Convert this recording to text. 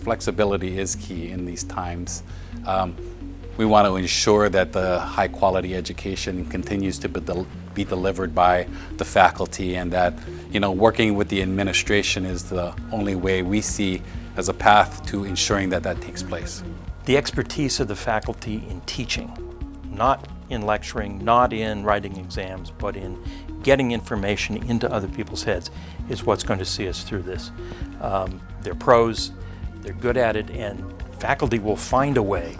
flexibility is key in these times. We want to ensure that the high quality education continues to be delivered by the faculty, and that, working with the administration is the only way we see as a path to ensuring that that takes place. The expertise of the faculty in teaching, not in lecturing, not in writing exams, but in getting information into other people's heads, is what's going to see us through this. They're pros, they're good at it, and faculty will find a way